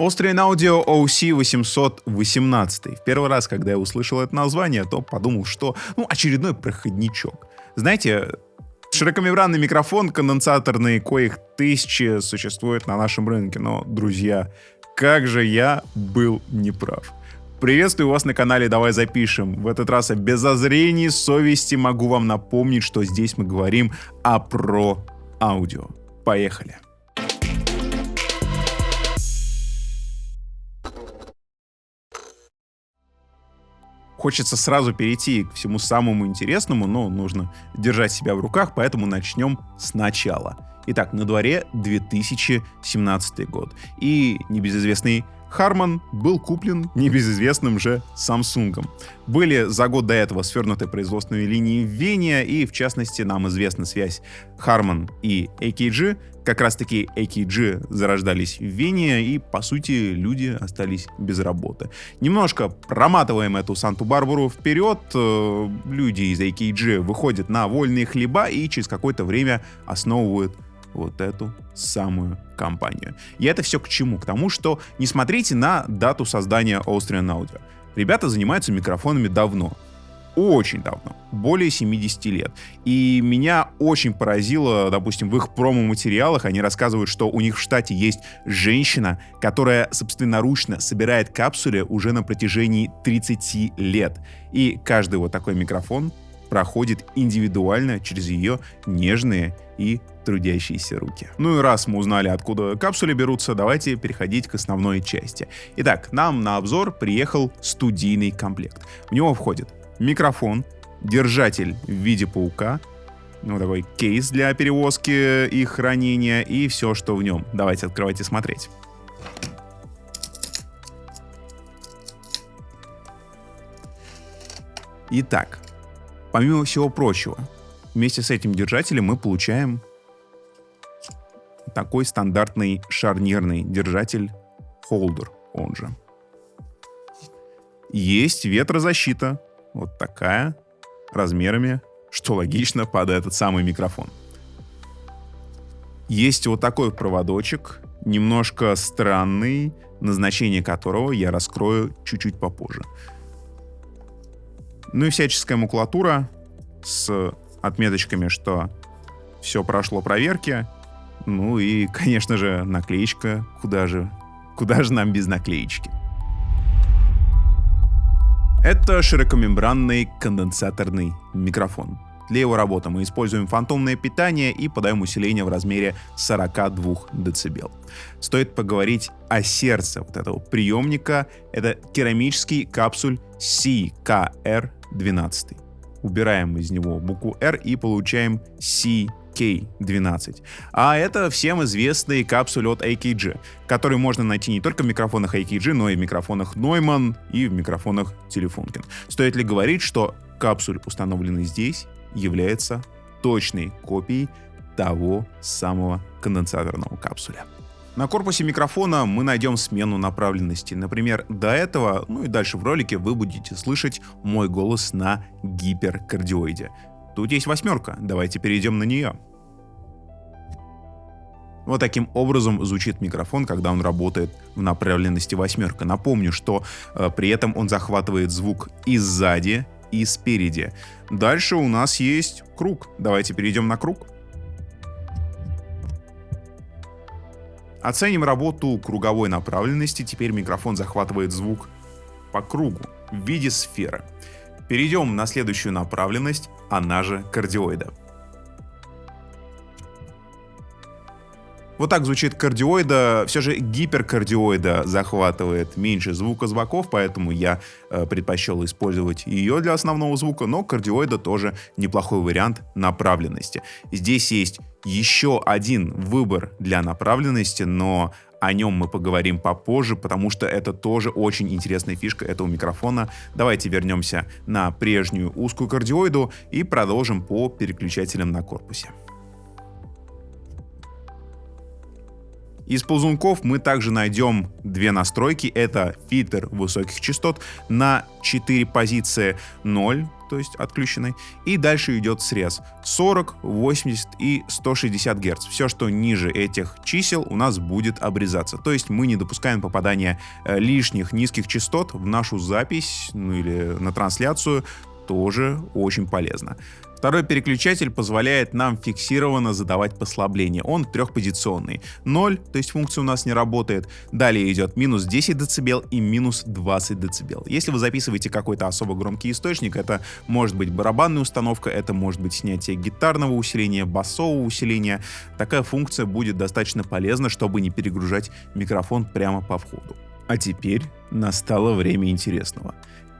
Austrian Audio OC818. В первый раз, когда я услышал это название, то подумал, что очередной проходничок. Знаете, широкомембранный микрофон, конденсаторный, коих тысячи существует на нашем рынке. Но, друзья, как же я был неправ. Приветствую вас на канале «Давай запишем». В этот раз я без зазрений совести могу вам напомнить, что здесь мы говорим о про-аудио. Поехали. Хочется сразу перейти к всему самому интересному, но нужно держать себя в руках, поэтому начнем сначала. Итак, на дворе 2017 год. И небезызвестный Harman был куплен небезызвестным же Samsung. Были за год до этого свернуты производственные линии в Вене, и в частности нам известна связь Harman и AKG. Как раз таки AKG зарождались в Вене, и по сути люди остались без работы. Немножко проматываем эту Санту-Барбару вперед. Люди из AKG выходят на вольные хлеба и через какое-то время основывают вот эту самую компанию. И это все к чему? К тому, что не смотрите на дату создания Austrian Audio. Ребята занимаются микрофонами давно. Очень давно. Более 70 лет. И меня очень поразило, допустим, в их промо-материалах они рассказывают, что у них в штате есть женщина, которая собственноручно собирает капсули уже на протяжении 30 лет. И каждый вот такой микрофон проходит индивидуально через ее нежные и трудящиеся руки. Ну и раз мы узнали, откуда капсули берутся, давайте переходить к основной части. Итак, нам на обзор приехал студийный комплект. В него входит микрофон, держатель в виде паука, такой кейс для перевозки и хранения, и все, что в нем. Давайте открывать и смотреть. Итак, помимо всего прочего, вместе с этим держателем мы получаем такой стандартный шарнирный держатель холдер, он же. Есть ветрозащита, вот такая, размерами, что логично, под этот самый микрофон. Есть вот такой проводочек, немножко странный, назначение которого я раскрою чуть-чуть попозже. Ну и всяческая макулатура с отметочками, что все прошло проверки. Ну и, конечно же, наклеечка. Куда же нам без наклеечки? Это широкомембранный конденсаторный микрофон. Для его работы мы используем фантомное питание и подаем усиление в размере 42 дБ. Стоит поговорить о сердце вот этого приемника. Это керамический капсуль CKR12. Убираем из него букву R и получаем CK12. А это всем известный капсуль от AKG, который можно найти не только в микрофонах AKG, но и в микрофонах Neumann и в микрофонах Telefunken. Стоит ли говорить, что капсуль, установленный здесь, является точной копией того самого конденсаторного капсуля. На корпусе микрофона мы найдем смену направленности. Например, до этого, и дальше в ролике вы будете слышать мой голос на гиперкардиоиде. Тут есть 8, давайте перейдем на нее. Вот таким образом звучит микрофон, когда он работает в направленности 8. Напомню, что при этом он захватывает звук и сзади, и спереди. Дальше у нас есть круг. Давайте перейдем на круг. Оценим работу круговой направленности. Теперь микрофон захватывает звук по кругу в виде сферы. Перейдем на следующую направленность, она же кардиоида. Вот так звучит кардиоида. Все же гиперкардиоида захватывает меньше звука с боков, поэтому я предпочел использовать ее для основного звука, но кардиоида тоже неплохой вариант направленности. Здесь есть еще один выбор для направленности, но о нем мы поговорим попозже, потому что это тоже очень интересная фишка этого микрофона. Давайте вернемся на прежнюю узкую кардиоиду и продолжим по переключателям на корпусе. Из ползунков мы также найдем две настройки. Это фильтр высоких частот на 4 позиции 0, то есть отключенный, и дальше идет срез 40, 80 и 160 Гц. Все, что ниже этих чисел, у нас будет обрезаться. То есть мы не допускаем попадания лишних низких частот в нашу запись, ну или на трансляцию, тоже очень полезно. Второй переключатель позволяет нам фиксированно задавать послабление. Он трехпозиционный. 0, то есть функция у нас не работает. Далее идет минус 10 дБ и минус 20 дБ. Если вы записываете какой-то особо громкий источник, это может быть барабанная установка, это может быть снятие гитарного усиления, басового усиления. Такая функция будет достаточно полезна, чтобы не перегружать микрофон прямо по входу. А теперь настало время интересного.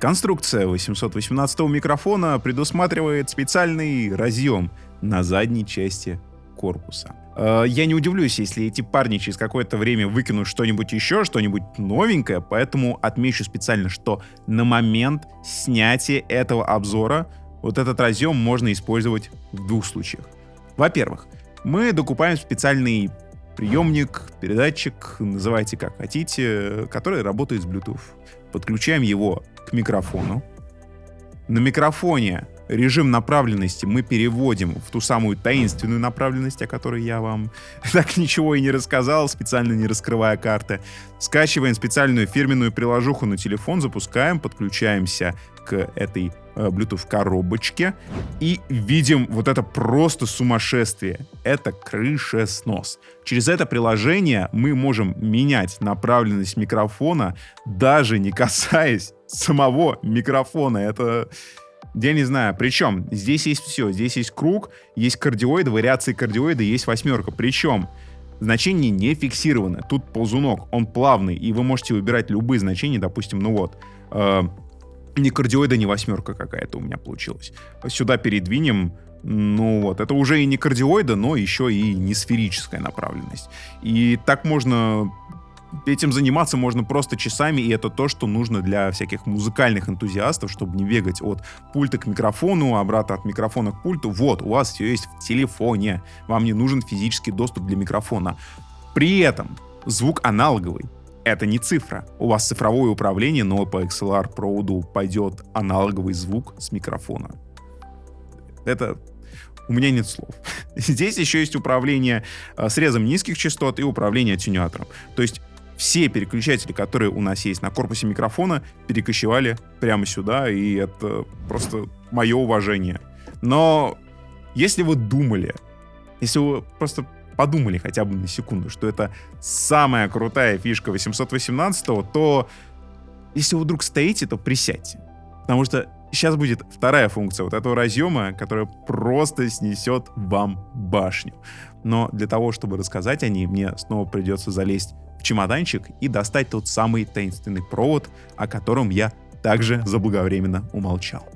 Конструкция 818 микрофона предусматривает специальный разъем на задней части корпуса. Я не удивлюсь, если эти парни через какое-то время выкинут что-нибудь еще, что-нибудь новенькое, поэтому отмечу специально, что на момент снятия этого обзора вот этот разъем можно использовать в двух случаях. Во-первых, мы докупаем специальный приемник, передатчик, называйте как хотите, который работает с Bluetooth. Подключаем его к микрофону. На микрофоне режим направленности мы переводим в ту самую таинственную направленность, о которой я вам так ничего и не рассказал, специально не раскрывая карты. Скачиваем специальную фирменную приложуху на телефон, запускаем, подключаемся к этой Bluetooth коробочке и видим вот это просто сумасшествие. Это крышеснос. Через это приложение мы можем менять направленность микрофона, даже не касаясь самого микрофона. Это... Я не знаю. Причем здесь есть все. Здесь есть круг, есть кардиоиды, вариации кардиоида, есть восьмерка. Причем значения не фиксированы. Тут ползунок, он плавный, и вы можете выбирать любые значения. Допустим, ну вот, ни кардиоида, ни восьмерка какая-то у меня получилась. Сюда передвинем, ну вот, это уже и не кардиоида, но еще и не сферическая направленность. И так можно... Этим заниматься можно просто часами, и это то, что нужно для всяких музыкальных энтузиастов, чтобы не бегать от пульта к микрофону, обратно от микрофона к пульту. Вот, у вас все есть в телефоне. Вам не нужен физический доступ для микрофона. При этом звук аналоговый. Это не цифра. У вас цифровое управление, но по XLR-проводу пойдет аналоговый звук с микрофона. Это... У меня нет слов. Здесь еще есть управление срезом низких частот и управление аттенюатором. То есть все переключатели, которые у нас есть на корпусе микрофона, перекочевали прямо сюда, и это просто мое уважение. Но если вы думали, если вы просто подумали хотя бы на секунду, что это самая крутая фишка 818-го, то если вы вдруг стоите, то присядьте. Потому что сейчас будет вторая функция вот этого разъема, которая просто снесет вам башню. Но для того, чтобы рассказать о ней, мне снова придется залезть в чемоданчик и достать тот самый таинственный провод, о котором я также заблаговременно умолчал.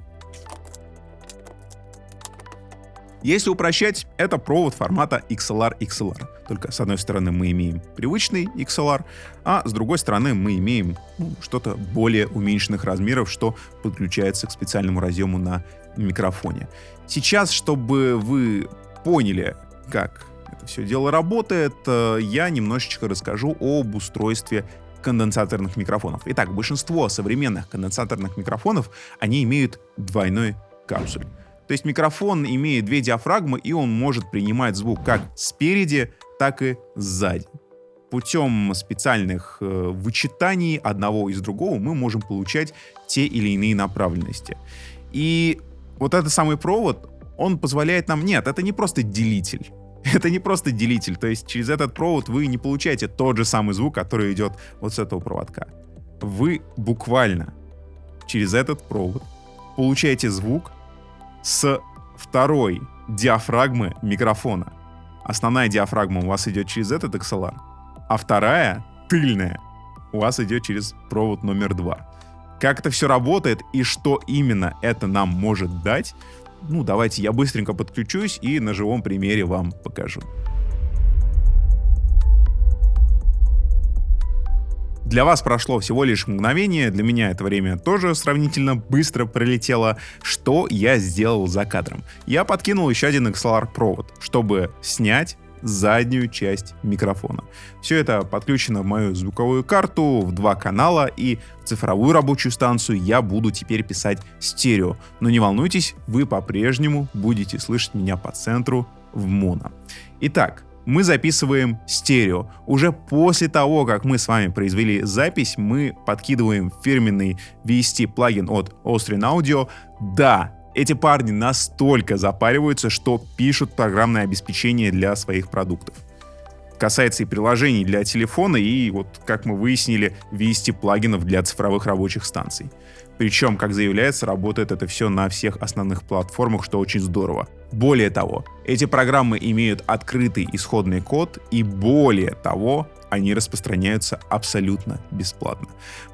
Если упрощать, это провод формата XLR-XLR. Только с одной стороны мы имеем привычный XLR, а с другой стороны мы имеем что-то более уменьшенных размеров, что подключается к специальному разъему на микрофоне. Сейчас, чтобы вы поняли, как это все дело работает, я немножечко расскажу об устройстве конденсаторных микрофонов. Итак, большинство современных конденсаторных микрофонов, они имеют двойной капсуль. То есть микрофон имеет две диафрагмы, и он может принимать звук как спереди, так и сзади. Путем специальных вычитаний одного из другого мы можем получать те или иные направленности. И вот этот самый провод, он позволяет нам... Нет, это не просто делитель. Это не просто делитель. То есть через этот провод вы не получаете тот же самый звук, который идет вот с этого проводка. Вы буквально через этот провод получаете звук с второй диафрагмы микрофона. Основная диафрагма у вас идет через этот XLR, а вторая, тыльная, у вас идет через провод номер 2. Как это все работает и что именно это нам может дать, ну, давайте я быстренько подключусь и на живом примере вам покажу. Для вас прошло всего лишь мгновение, для меня это время тоже сравнительно быстро пролетело. Что я сделал за кадром? Я подкинул еще один XLR-провод, чтобы снять заднюю часть микрофона. Все это подключено в мою звуковую карту в 2 канала, и в цифровую рабочую станцию я буду теперь писать стерео. Но не волнуйтесь, вы по-прежнему будете слышать меня по центру в моно. Итак, мы записываем стерео. Уже после того, как мы с вами произвели запись, мы подкидываем фирменный VST плагин от Austrian Audio. Да, эти парни настолько запариваются, что пишут программное обеспечение для своих продуктов. Касается и приложений для телефона, и вот, как мы выяснили, VST плагинов для цифровых рабочих станций. Причем, как заявляется, работает это все на всех основных платформах, что очень здорово. Более того, эти программы имеют открытый исходный код, и более того, они распространяются абсолютно бесплатно.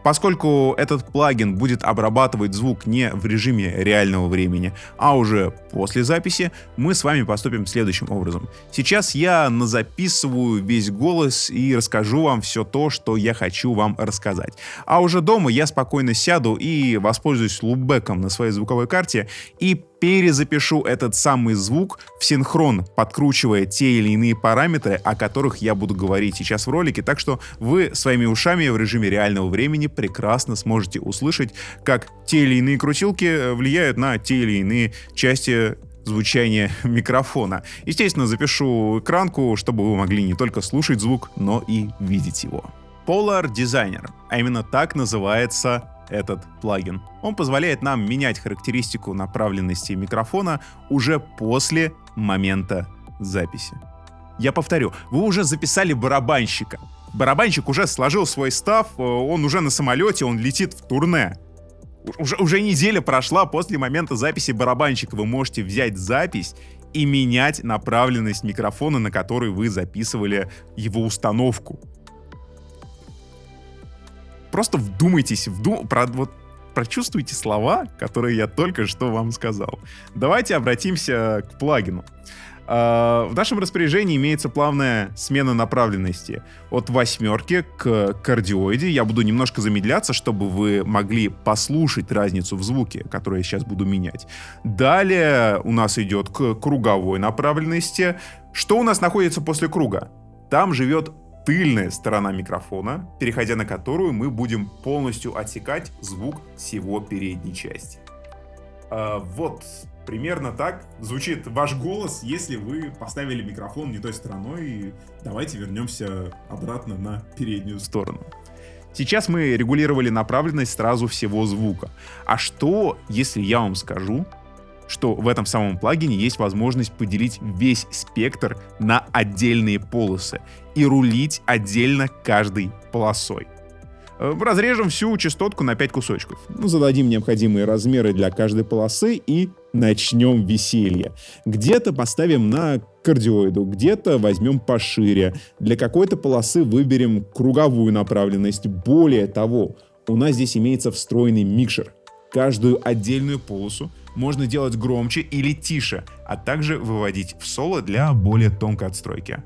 Поскольку этот плагин будет обрабатывать звук не в режиме реального времени, а уже после записи, мы с вами поступим следующим образом. Сейчас я назаписываю весь голос и расскажу вам все то, что я хочу вам рассказать. А уже дома я спокойно сяду и воспользуюсь лупбеком на своей звуковой карте и перезапишу этот самый звук в синхрон, подкручивая те или иные параметры, о которых я буду говорить сейчас в ролике, так что вы своими ушами в режиме реального времени прекрасно сможете услышать, как те или иные крутилки влияют на те или иные части звучания микрофона. Естественно, запишу экранку, чтобы вы могли не только слушать звук, но и видеть его. Polar Designer, а именно так называется этот плагин. Он позволяет нам менять характеристику направленности микрофона уже после момента записи. Я повторю, вы уже записали барабанщика. Барабанщик уже сложил свой став, он уже на самолете, он летит в турне. Уже неделя прошла после момента записи барабанщика. Вы можете взять запись и менять направленность микрофона, на который вы записывали его установку. Просто вдумайтесь, прочувствуйте слова, которые я только что вам сказал. Давайте обратимся к плагину. В нашем распоряжении имеется плавная смена направленности от 8 к кардиоиде. Я буду немножко замедляться, чтобы вы могли послушать разницу в звуке, которую я сейчас буду менять. Далее у нас идет к круговой направленности. Что у нас находится после круга? Там живет тыльная сторона микрофона, переходя на которую мы будем полностью отсекать звук с его передней части. Вот примерно так звучит ваш голос, если вы поставили микрофон не той стороной. Давайте вернемся обратно на переднюю сторону. Сейчас мы регулировали направленность сразу всего звука. А что, если я вам скажу, что в этом самом плагине есть возможность поделить весь спектр на отдельные полосы и рулить отдельно каждой полосой? Разрежем всю частотку на 5 кусочков. Зададим необходимые размеры для каждой полосы и начнем веселье. Где-то поставим на кардиоиду, где-то возьмем пошире. Для какой-то полосы выберем круговую направленность. Более того, у нас здесь имеется встроенный микшер. Каждую отдельную полосу можно делать громче или тише, а также выводить в соло для более тонкой отстройки.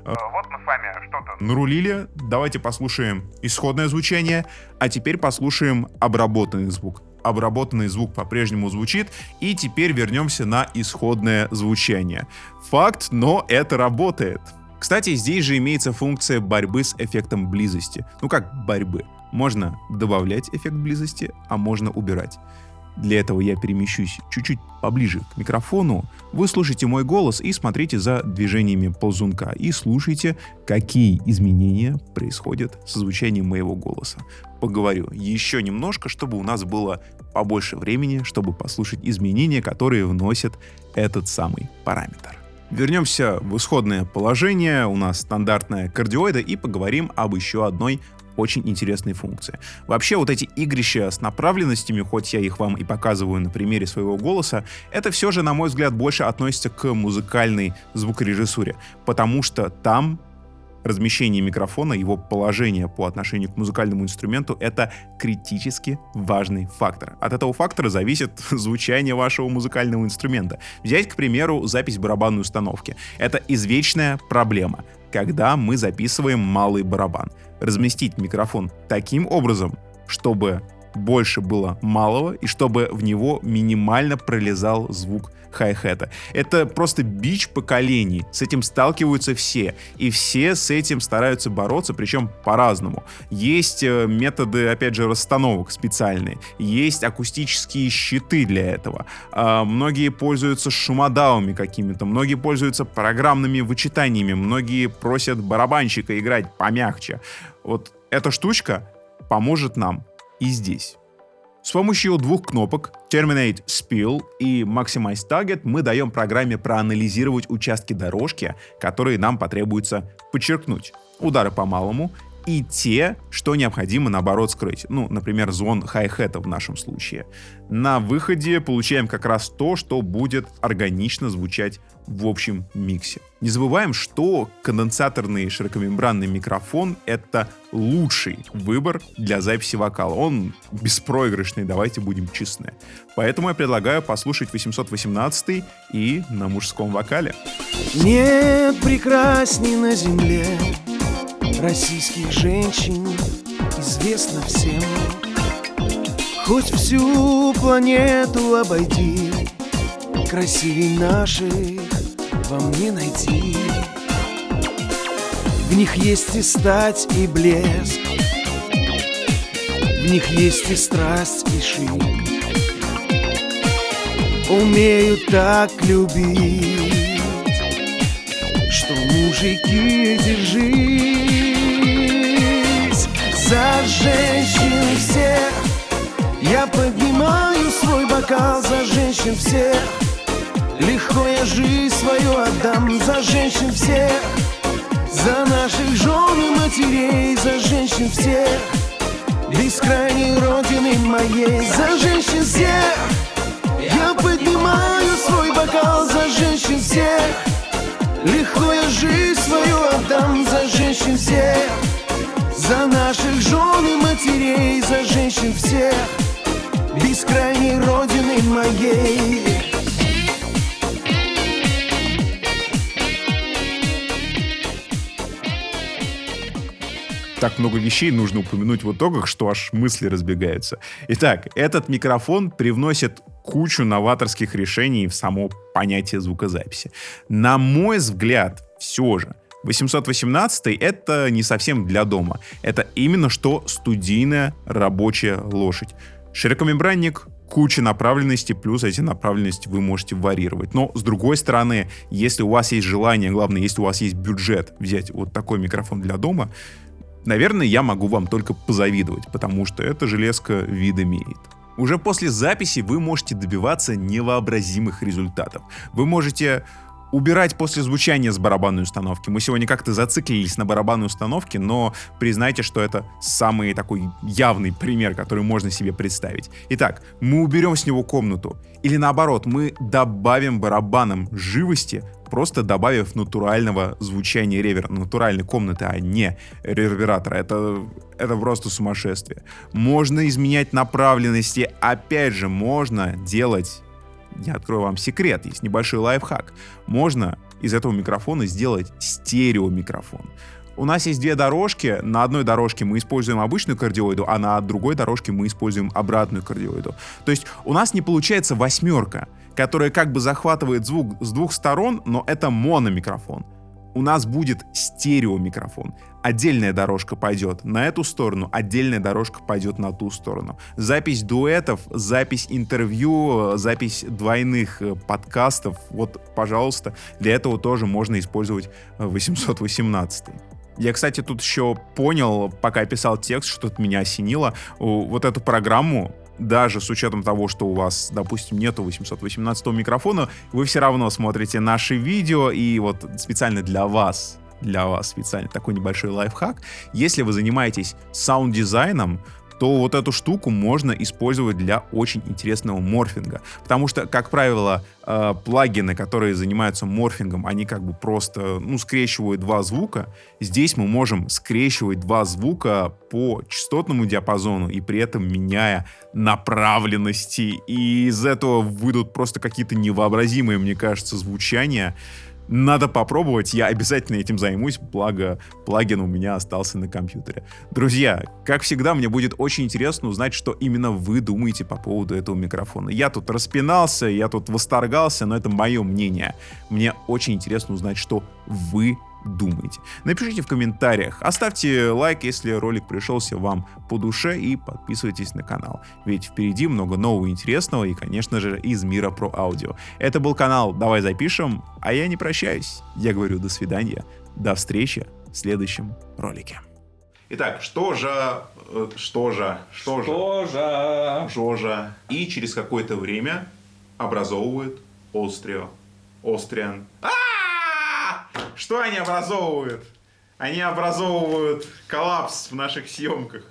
Вот мы с вами что-то нарулили. Давайте послушаем исходное звучание, а теперь послушаем обработанный звук. Обработанный звук по-прежнему звучит, и теперь вернемся на исходное звучание. Факт, но это работает. Кстати, здесь же имеется функция борьбы с эффектом близости. Как борьбы? Можно добавлять эффект близости, а можно убирать. Для этого я перемещусь чуть-чуть поближе к микрофону. Вы слушаете мой голос и смотрите за движениями ползунка. И слушайте, какие изменения происходят со звучанием моего голоса. Поговорю еще немножко, чтобы у нас было побольше времени, чтобы послушать изменения, которые вносит этот самый параметр. Вернемся в исходное положение. У нас стандартная кардиоида, и поговорим об еще одной очень интересные функции. Вообще, вот эти игрища с направленностями, хоть я их вам и показываю на примере своего голоса, это все же, на мой взгляд, больше относится к музыкальной звукорежиссуре, потому что там размещение микрофона, его положение по отношению к музыкальному инструменту — это критически важный фактор. От этого фактора зависит звучание вашего музыкального инструмента. Взять, к примеру, запись барабанной установки. Это извечная проблема, когда мы записываем малый барабан. Разместить микрофон таким образом, чтобы больше было малого и чтобы в него минимально пролезал звук хай-хета. Это просто бич поколений. С этим сталкиваются все. И все с этим стараются бороться, причем по-разному. Есть методы, опять же, расстановок специальные. Есть акустические щиты для этого. Многие пользуются шумодавами какими-то. Многие пользуются программными вычитаниями. Многие просят барабанщика играть помягче. Вот эта штучка поможет нам и здесь. С помощью двух кнопок Terminate Spill и Maximize Target мы даем программе проанализировать участки дорожки, которые нам потребуется подчеркнуть. Удары по малому и те, что необходимо наоборот скрыть. Ну, например, звон хай-хета в нашем случае. На выходе получаем как раз то, что будет органично звучать в общем миксе. Не забываем, что конденсаторный широкомембранный микрофон — это лучший выбор для записи вокала. Он беспроигрышный, давайте будем честны. Поэтому я предлагаю послушать 818 и на мужском вокале. Нет прекрасней на земле российских женщин, известно всем. Хоть всю планету обойди, красивей наших вам не найти. В них есть и стать, и блеск, в них есть и страсть, и шик. Умеют так любить, что мужики, держись за женщин всех. Я поднимаю свой бокал за женщин всех. Легко я жизнь свою отдам за женщин всех. За наших жен и матерей, за женщин всех. Бескрайней родины моей, за женщин всех. Я поднимаю свой бокал за женщин всех. Легко я жизнь свою отдам за женщин всех. За наших жен и матерей, за женщин всех. Бескрайней родины моей. Так много вещей нужно упомянуть в итогах, что аж мысли разбегаются. Итак, этот микрофон привносит кучу новаторских решений в само понятие звукозаписи. На мой взгляд, все же, 818 это не совсем для дома. Это именно что студийная рабочая лошадь. Широкомембранник, куча направленностей, плюс эти направленности вы можете варьировать. Но, с другой стороны, если у вас есть желание, главное, если у вас есть бюджет взять вот такой микрофон для дома, наверное, я могу вам только позавидовать, потому что эта железка вид имеет. Уже после записи вы можете добиваться невообразимых результатов. Вы можете убирать после звучания с барабанной установки. Мы сегодня как-то зациклились на барабанной установке, но признайте, что это самый такой явный пример, который можно себе представить. Итак, мы уберем с него комнату. Или наоборот, мы добавим барабанам живости, просто добавив натурального звучания ревера, натуральной комнаты, а не ревербератора. Это просто сумасшествие. Можно изменять направленности. Опять же, можно делать... Я открою вам секрет, есть небольшой лайфхак. Можно из этого микрофона сделать стереомикрофон. У нас есть две дорожки. На одной дорожке мы используем обычную кардиоиду, а на другой дорожке мы используем обратную кардиоиду. То есть у нас не получается восьмерка, которая как бы захватывает звук с двух сторон, но это мономикрофон. У нас будет стереомикрофон. Отдельная дорожка пойдет на эту сторону, отдельная дорожка пойдет на ту сторону. Запись дуэтов, запись интервью, запись двойных подкастов. Вот, пожалуйста, для этого тоже можно использовать 818. Я, кстати, тут еще понял, пока я писал текст, что-то меня осенило. Вот эту программу, даже с учетом того, что у вас, допустим, нету 818 микрофона, вы все равно смотрите наши видео, и вот специально для вас специально такой небольшой лайфхак. Если вы занимаетесь саунд-дизайном, то вот эту штуку можно использовать для очень интересного морфинга. Потому что, как правило, плагины, которые занимаются морфингом, они как бы просто, скрещивают два звука. Здесь мы можем скрещивать два звука по частотному диапазону и при этом меняя направленности. И из этого выйдут просто какие-то невообразимые, мне кажется, звучания. Надо попробовать, я обязательно этим займусь, благо плагин у меня остался на компьютере. Друзья, как всегда, мне будет очень интересно узнать, что именно вы думаете по поводу этого микрофона. Я тут распинался, я тут восторгался, но это мое мнение. Мне очень интересно узнать, что вы думаете. Напишите в комментариях, оставьте лайк, если ролик пришелся вам по душе, и подписывайтесь на канал. Ведь впереди много нового интересного и, конечно же, из мира про аудио. Это был канал «Давай запишем», а я не прощаюсь. Я говорю до свидания, до встречи в следующем ролике. Итак, что же... И через какое-то время образовывает Austrian. Что они образовывают? Они образовывают коллапс в наших съемках.